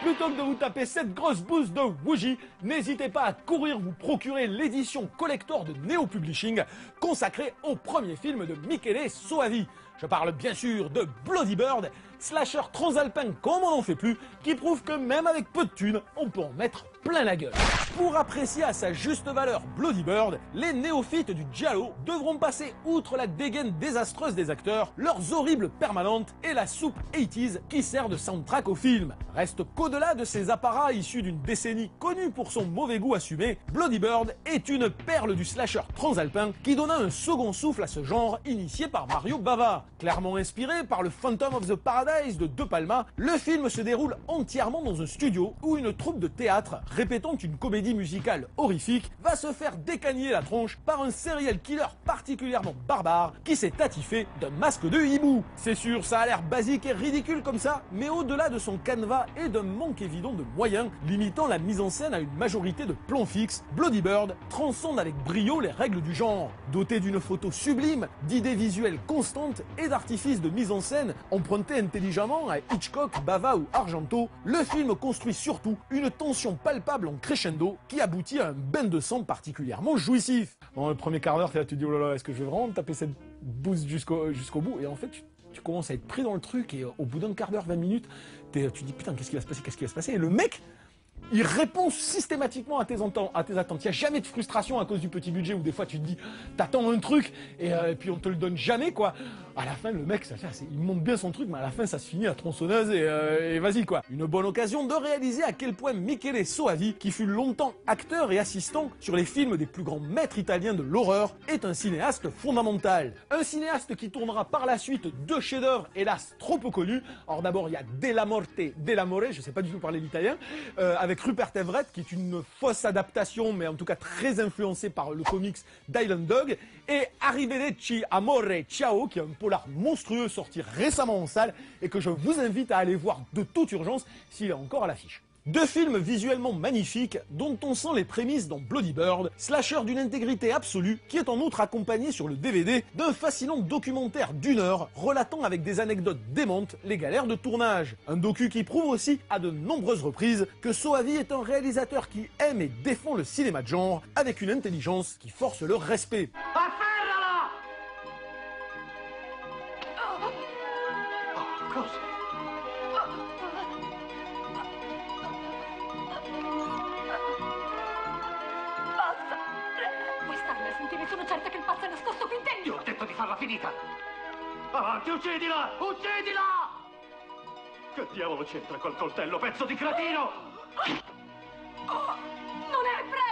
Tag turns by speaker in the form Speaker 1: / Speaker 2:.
Speaker 1: plutôt que de vous taper cette grosse bouse de Woogie, n'hésitez pas à courir vous procurer l'édition collector de Neo Publishing consacrée au premier film de Michele Soavi. Je parle bien sûr de Bloody Bird, slasher transalpin comme on n'en fait plus, qui prouve que même avec peu de thunes, on peut en mettre plein la gueule. Pour apprécier à sa juste valeur Bloody Bird, les néophytes du giallo devront passer outre la dégaine désastreuse des acteurs, leurs horribles permanentes et la soupe 80s qui sert de soundtrack au film. Reste qu'au-delà de ces apparats issus d'une décennie connue pour son mauvais goût assumé, Bloody Bird est une perle du slasher transalpin qui donna un second souffle à ce genre initié par Mario Bava. Clairement inspiré par le Phantom of the Paradise de De Palma, le film se déroule entièrement dans un studio où une troupe de théâtre répétant une comédie musicale horrifique va se faire décagner la tronche par un serial killer particulièrement barbare qui s'est attifé d'un masque de hibou. C'est sûr, ça a l'air basique et ridicule comme ça, mais au-delà de son canevas et d'un manque évident de moyens, limitant la mise en scène à une majorité de plans fixes, Bloody Bird transcende avec brio les règles du genre. Doté d'une photo sublime, d'idées visuelles constantes et d'artifices de mise en scène empruntés intelligemment à Hitchcock, Bava ou Argento, le film construit surtout une tension palpable en crescendo qui aboutit à un bain de sang particulièrement jouissif. Dans le premier quart d'heure, tu te dis oh là là, est-ce que je vais vraiment taper cette bouse jusqu'au bout? Et en fait, tu commences à être pris dans le truc et au bout d'un quart d'heure, 20 minutes, tu dis putain, qu'est-ce qui va se passer? Et le mec, il répond systématiquement à tes attentes. Il n'y a jamais de frustration à cause du petit budget où des fois tu te dis, t'attends un truc et puis on te le donne jamais quoi. À la fin, le mec, il monte bien son truc, mais à la fin, ça se finit à tronçonneuse et vas-y quoi. Une bonne occasion de réaliser à quel point Michele Soavi, qui fut longtemps acteur et assistant sur les films des plus grands maîtres italiens de l'horreur, est un cinéaste fondamental. Un cinéaste qui tournera par la suite deux chefs-d'œuvre, hélas trop peu connus. Alors d'abord, il y a Della Morte, Dell'Amore, je sais pas du tout parler l'italien, avec Rupert Everett, qui est une fausse adaptation, mais en tout cas très influencée par le comics d'Island Dog, et Arrivederci Amore Ciao, qui est un polar monstrueux sorti récemment en salle et que je vous invite à aller voir de toute urgence s'il est encore à l'affiche. Deux films visuellement magnifiques dont on sent les prémices dans Bloody Bird, slasher d'une intégrité absolue qui est en outre accompagné sur le DVD d'un fascinant documentaire d'1 heure relatant avec des anecdotes démentes les galères de tournage. Un docu qui prouve aussi à de nombreuses reprises que Soavi est un réalisateur qui aime et défend le cinéma de genre avec une intelligence qui force le respect.
Speaker 2: Sono certa che il pazzo è nascosto qui dentro!
Speaker 3: Ti ho detto di farla finita! Avanti, uccidila! Uccidila! Che diavolo c'entra col coltello, pezzo di cretino?
Speaker 2: Non è ebreo!